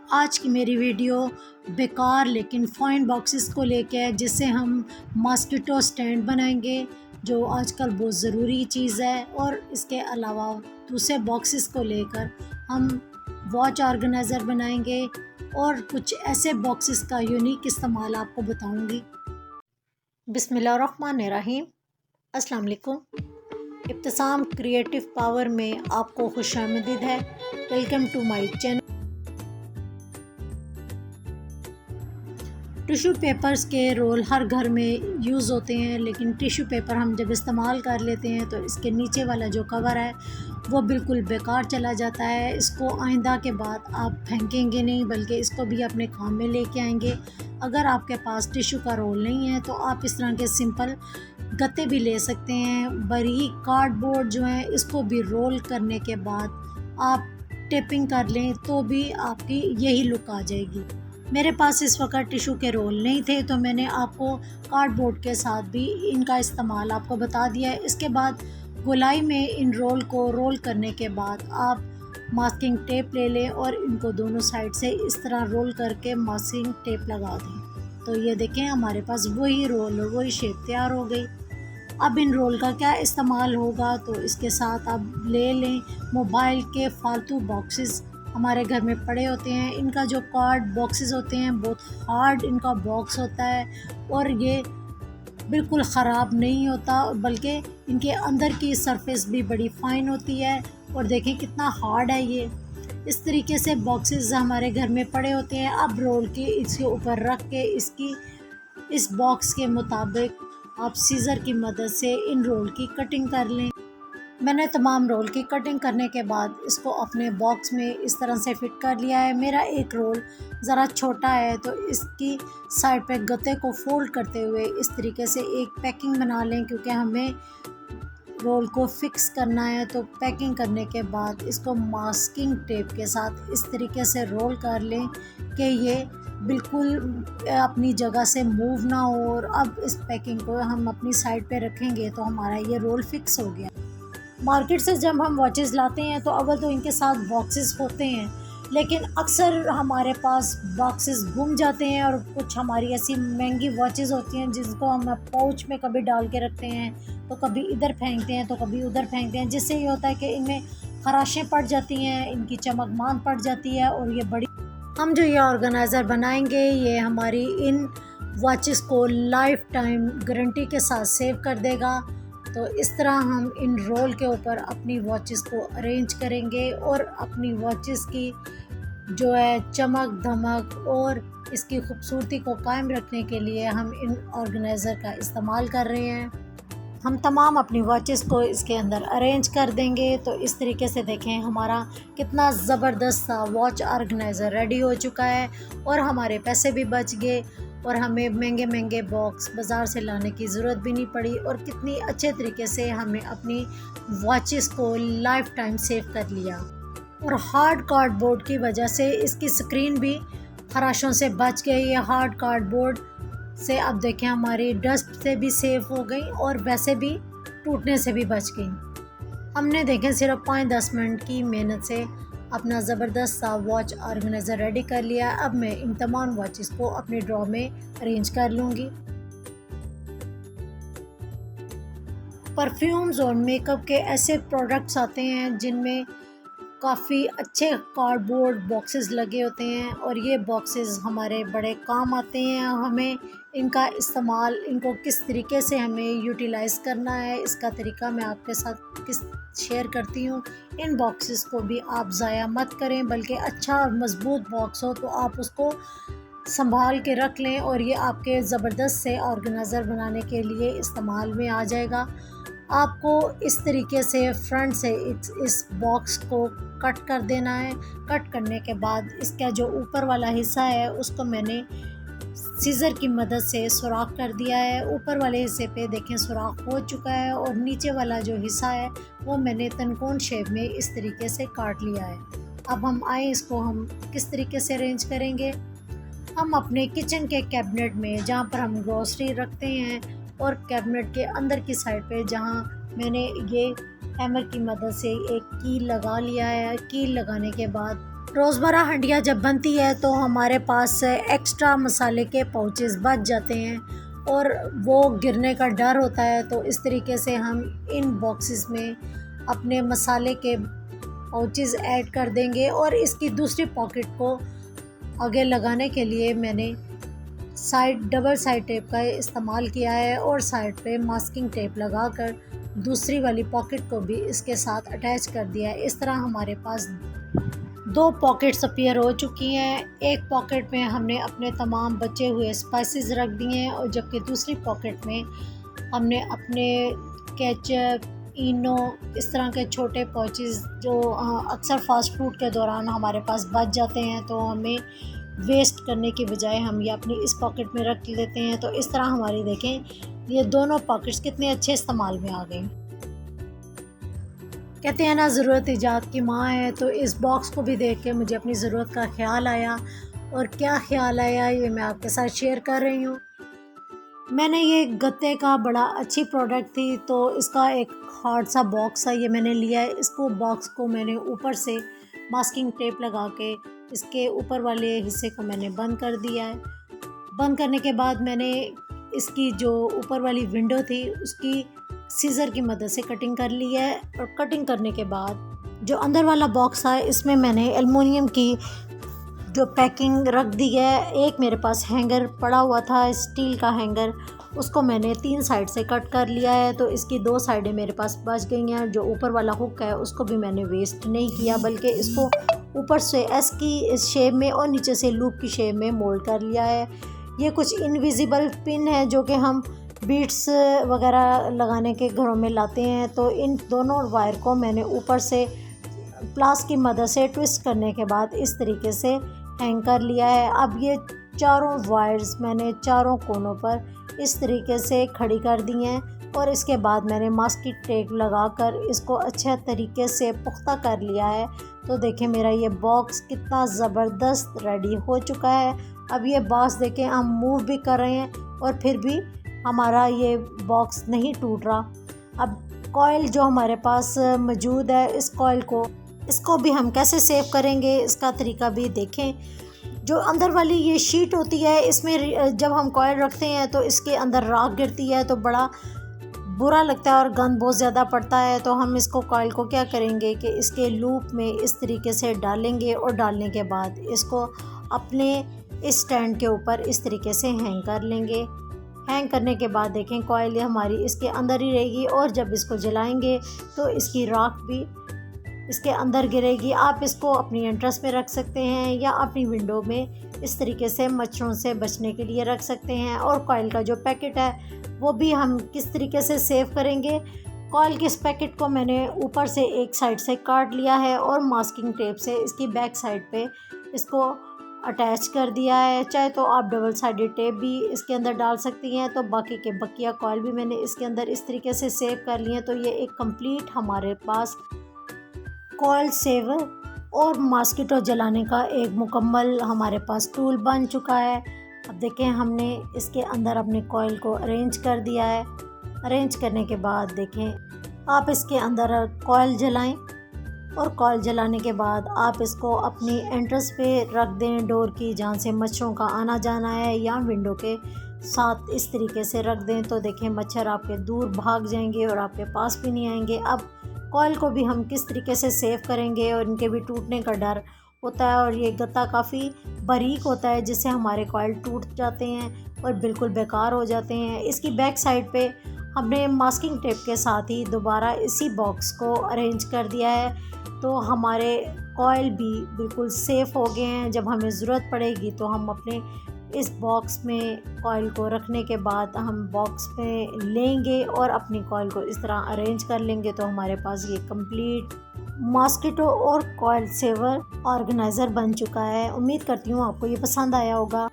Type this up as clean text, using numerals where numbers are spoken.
आज की मेरी वीडियो बेकार लेकिन फ़ाइन बॉक्सेस को लेके है, जिससे हम मॉस्किटो स्टैंड बनाएंगे जो आजकल बहुत ज़रूरी चीज़ है। और इसके अलावा दूसरे बॉक्सेस को लेकर हम वॉच ऑर्गेनाइज़र बनाएंगे और कुछ ऐसे बॉक्सेस का यूनिक इस्तेमाल आपको बताऊंगी। बिस्मिल्लाहिर्रहमानिर्रहीम। अस्सलाम वालेकुम। इब्तिसाम क्रिएटिव पावर में आपको खुशामदीद है। Welcome to my channel. Tissue papers के रोल हर घर में यूज़ होते हैं, लेकिन टिश्यू पेपर हम जब इस्तेमाल कर लेते हैं तो इसके नीचे वाला जो कवर है वो बिल्कुल बेकार चला जाता है। इसको आइंदा के बाद आप फेंकेंगे नहीं, बल्कि इसको भी अपने काम में लेके आएंगे। अगर आपके पास टिश्यू का रोल नहीं है तो आप इस तरह के सिंपल गत्ते भी ले सकते हैं। बारीक कार्डबोर्ड जो है इसको भी रोल करने के बाद आप टेपिंग कर लें तो भी आपकी यही लुक आ जाएगी। मेरे पास इस वक्त टिश्यू के रोल नहीं थे तो मैंने आपको कार्डबोर्ड के साथ भी इनका इस्तेमाल आपको बता दिया है। इसके बाद गोलाई में इन रोल को रोल करने के बाद आप मास्किंग टेप ले लें और इनको दोनों साइड से इस तरह रोल करके मास्किंग टेप लगा दें। तो ये देखें, हमारे पास वही रोल और वही शेप तैयार हो गई। अब इन रोल का क्या इस्तेमाल होगा, तो इसके साथ आप ले लें मोबाइल के फालतू बॉक्सेस हमारे घर में पड़े होते हैं। इनका जो कार्ड बॉक्सेस होते हैं बहुत हार्ड इनका बॉक्स होता है और ये बिल्कुल ख़राब नहीं होता, बल्कि इनके अंदर की सरफेस भी बड़ी फ़ाइन होती है। और देखें कितना हार्ड है ये। इस तरीके से बॉक्सेस हमारे घर में पड़े होते हैं। अब रोल के इसके ऊपर रख के इस बॉक्स के मुताबिक आप सीज़र की मदद से इन रोल की कटिंग कर लें। मैंने तमाम रोल की कटिंग करने के बाद इसको अपने बॉक्स में इस तरह से फिट कर लिया है। मेरा एक रोल ज़रा छोटा है तो इसकी साइड पे गत्ते को फोल्ड करते हुए इस तरीके से एक पैकिंग बना लें, क्योंकि हमें रोल को फिक्स करना है। तो पैकिंग करने के बाद इसको मास्किंग टेप के साथ इस तरीके से रोल कर लें कि ये बिल्कुल अपनी जगह से मूव ना हो। और अब इस पैकिंग को हम अपनी साइड पे रखेंगे तो हमारा ये रोल फिक्स हो गया। मार्केट से जब हम वॉचेस लाते हैं तो अव्वल तो इनके साथ बॉक्सेस होते हैं, लेकिन अक्सर हमारे पास बॉक्सेस गुम जाते हैं। और कुछ हमारी ऐसी महंगी वॉचेस होती हैं जिसको हम पाउच में कभी डाल के रखते हैं, तो कभी इधर फेंकते हैं तो कभी उधर फेंकते हैं, जिससे ये होता है कि इनमें खराशें पड़ जाती हैं, इनकी चमक मान पड़ जाती है। और ये बड़ी हम जो ये ऑर्गेनाइज़र बनाएंगे ये हमारी इन वॉचेस को लाइफ टाइम गारंटी के साथ सेव कर देगा। तो इस तरह हम इन रोल के ऊपर अपनी वॉचेस को अरेंज करेंगे और अपनी वॉचेस की जो है चमक धमक और इसकी खूबसूरती को कायम रखने के लिए हम इन ऑर्गेनाइज़र का इस्तेमाल कर रहे हैं। हम तमाम अपनी वॉचेस को इसके अंदर अरेंज कर देंगे। तो इस तरीके से देखें हमारा कितना ज़बरदस्त सा वॉच ऑर्गेनाइज़र रेडी हो चुका है और हमारे पैसे भी बच गए और हमें महंगे महंगे बॉक्स बाज़ार से लाने की ज़रूरत भी नहीं पड़ी। और कितनी अच्छे तरीके से हमें अपनी वॉचेस को लाइफ टाइम सेव कर लिया। और हार्ड कार्डबोर्ड की वजह से इसकी स्क्रीन भी खराशों से बच गई। ये हार्ड कार्डबोर्ड से अब देखें हमारी डस्ट से भी सेफ हो गई और वैसे भी टूटने से भी बच गई। हमने देखें सिर्फ 5-10 मिनट की मेहनत से अपना ज़बरदस्त सा वॉच ऑर्गेनाइज़र रेडी कर लिया। अब मैं इन तमाम वॉचेस को अपने ड्रॉ में अरेंज कर लूँगी। परफ्यूम्स और मेकअप के ऐसे प्रोडक्ट्स आते हैं जिनमें काफ़ी अच्छे कार्डबोर्ड बॉक्सेस लगे होते हैं और ये बॉक्सेस हमारे बड़े काम आते हैं। हमें इनका इस्तेमाल, इनको किस तरीके से हमें यूटिलाइज़ करना है, इसका तरीका मैं आपके साथ शेयर करती हूँ। इन बॉक्सेस को भी आप ज़ाया मत करें, बल्कि अच्छा और मज़बूत बॉक्स हो तो आप उसको संभाल के रख लें और ये आपके ज़बरदस्त से ऑर्गेनाइज़र बनाने के लिए इस्तेमाल में आ जाएगा। आपको इस तरीके से फ्रंट से इस बॉक्स को कट कर देना है। कट करने के बाद इसका जो ऊपर वाला हिस्सा है उसको मैंने सीज़र की मदद से सुराख कर दिया है। ऊपर वाले हिस्से पे देखें सुराख हो चुका है और नीचे वाला जो हिस्सा है वो मैंने तनकोन शेप में इस तरीके से काट लिया है। अब हम आए इसको हम किस तरीके से अरेंज करेंगे। हम अपने किचन के कैबिनेट में जहाँ पर हम ग्रोसरी रखते हैं और कैबिनेट के अंदर की साइड पे जहाँ मैंने ये हैमर की मदद से एक कील लगा लिया है। कील लगाने के बाद रोज़मर्रा हंडिया जब बनती है तो हमारे पास एक्स्ट्रा मसाले के पाउचेस बच जाते हैं और वो गिरने का डर होता है। तो इस तरीके से हम इन बॉक्सेस में अपने मसाले के पाउचेस ऐड कर देंगे। और इसकी दूसरी पॉकेट को आगे लगाने के लिए मैंने डबल साइड टेप का इस्तेमाल किया है और साइड पे मास्किंग टेप लगाकर दूसरी वाली पॉकेट को भी इसके साथ अटैच कर दिया है। इस तरह हमारे पास 2 पॉकेट्स अपीयर हो चुकी हैं। एक पॉकेट में हमने अपने तमाम बचे हुए स्पाइसेस रख दिए हैं और जबकि दूसरी पॉकेट में हमने अपने केचप, इनो, इस तरह के छोटे पाउचेस जो अक्सर फास्ट फूड के दौरान हमारे पास बच जाते हैं तो हमें वेस्ट करने की बजाय हम ये अपनी इस पॉकेट में रख लेते हैं। तो इस तरह हमारी देखें ये दोनों पॉकेट्स कितने अच्छे इस्तेमाल में आ गए। कहते हैं ना, ज़रूरत ईजाद की माँ है। तो इस बॉक्स को भी देख के मुझे अपनी ज़रूरत का ख्याल आया और क्या ख्याल आया ये मैं आपके साथ शेयर कर रही हूँ। मैंने ये गत्ते का बड़ा अच्छी प्रोडक्ट थी तो इसका एक हार्ड सा बॉक्स है, ये मैंने लिया है। इसको बॉक्स को मैंने ऊपर से मास्किंग टेप लगा के इसके ऊपर वाले हिस्से को मैंने बंद कर दिया है। बंद करने के बाद मैंने इसकी जो ऊपर वाली विंडो थी उसकी सीज़र की मदद से कटिंग कर ली है। और कटिंग करने के बाद जो अंदर वाला बॉक्स है इसमें मैंने एल्युमिनियम की जो पैकिंग रख दी है। एक मेरे पास हैंगर पड़ा हुआ था, स्टील का हैंगर, उसको मैंने 3 साइड से कट कर लिया है। तो इसकी 2 साइडें मेरे पास बच गई हैं। जो ऊपर वाला हुक है उसको भी मैंने वेस्ट नहीं किया बल्कि इसको ऊपर से एस की शेप में और नीचे से लूप की शेप में मोल्ड कर लिया है। ये कुछ इनविजिबल पिन है जो कि हम बीट्स वगैरह लगाने के घरों में लाते हैं। तो इन दोनों वायर को मैंने ऊपर से प्लास की मदद से ट्विस्ट करने के बाद इस तरीके से हैंग कर लिया है। अब ये चारों वायर्स मैंने चारों कोनों पर इस तरीके से खड़ी कर दी हैं और इसके बाद मैंने मास्किंग टेप लगाकर इसको अच्छे तरीके से पुख्ता कर लिया है। तो देखें मेरा ये बॉक्स कितना ज़बरदस्त रेडी हो चुका है। अब ये बॉक्स देखें हम मूव भी कर रहे हैं और फिर भी हमारा ये बॉक्स नहीं टूट रहा। अब कॉइल जो हमारे पास मौजूद है इसको भी हम कैसे सेव करेंगे इसका तरीका भी देखें। जो अंदर वाली ये शीट होती है इसमें जब हम कॉइल रखते हैं तो इसके अंदर राख गिरती है तो बड़ा बुरा लगता है और गंद बहुत ज़्यादा पड़ता है। तो हम इसको कॉइल को क्या करेंगे कि इसके लूप में इस तरीके से डालेंगे और डालने के बाद इसको अपने इस स्टैंड के ऊपर इस तरीके से हैंग कर लेंगे। हैंग करने के बाद देखें कॉइल हमारी इसके अंदर ही रहेगी और जब इसको जलाएंगे तो इसकी राख भी इसके अंदर गिरेगी। आप इसको अपनी एंट्रेंस में रख सकते हैं या अपनी विंडो में इस तरीके से मच्छरों से बचने के लिए रख सकते हैं। और कॉइल का जो पैकेट है वो भी हम किस तरीके से सेव करेंगे। कॉइल के इस पैकेट को मैंने ऊपर से एक साइड से काट लिया है और मास्किंग टेप से इसकी बैक साइड पे इसको अटैच कर दिया है। चाहे तो आप डबल साइडेड टेप भी इसके अंदर डाल सकती हैं। तो बाकी के बकिया कॉइल भी मैंने इसके अंदर इस तरीके से सेव कर लिए हैं। तो ये एक कंप्लीट हमारे पास कॉइल सेवर और मॉस्किटो जलाने का एक मुकम्मल हमारे पास टूल बन चुका है। अब देखें हमने इसके अंदर अपने कॉइल को अरेंज कर दिया है। अरेंज करने के बाद देखें आप इसके अंदर कॉइल जलाएं और कॉइल जलाने के बाद आप इसको अपनी एंट्रेंस पे रख दें डोर की, जहाँ से मच्छरों का आना जाना है, या विंडो के साथ इस तरीके से रख दें। तो देखें मच्छर आपके दूर भाग जाएंगे और आपके पास भी नहीं आएंगे। अब कॉइल को भी हम किस तरीके से सेव करेंगे और इनके भी टूटने का डर होता है और ये गत्ता काफ़ी बारीक होता है जिससे हमारे कॉइल टूट जाते हैं और बिल्कुल बेकार हो जाते हैं। इसकी बैक साइड पे हमने मास्किंग टेप के साथ ही दोबारा इसी बॉक्स को अरेंज कर दिया है। तो हमारे कॉइल भी बिल्कुल सेफ़ हो गए हैं। जब हमें ज़रूरत पड़ेगी तो हम अपने इस बॉक्स में कॉइल को रखने के बाद हम बॉक्स में लेंगे और अपनी कॉइल को इस तरह अरेंज कर लेंगे। तो हमारे पास ये कंप्लीट मॉस्किटो और कॉइल सेवर ऑर्गेनाइज़र बन चुका है। उम्मीद करती हूँ आपको ये पसंद आया होगा।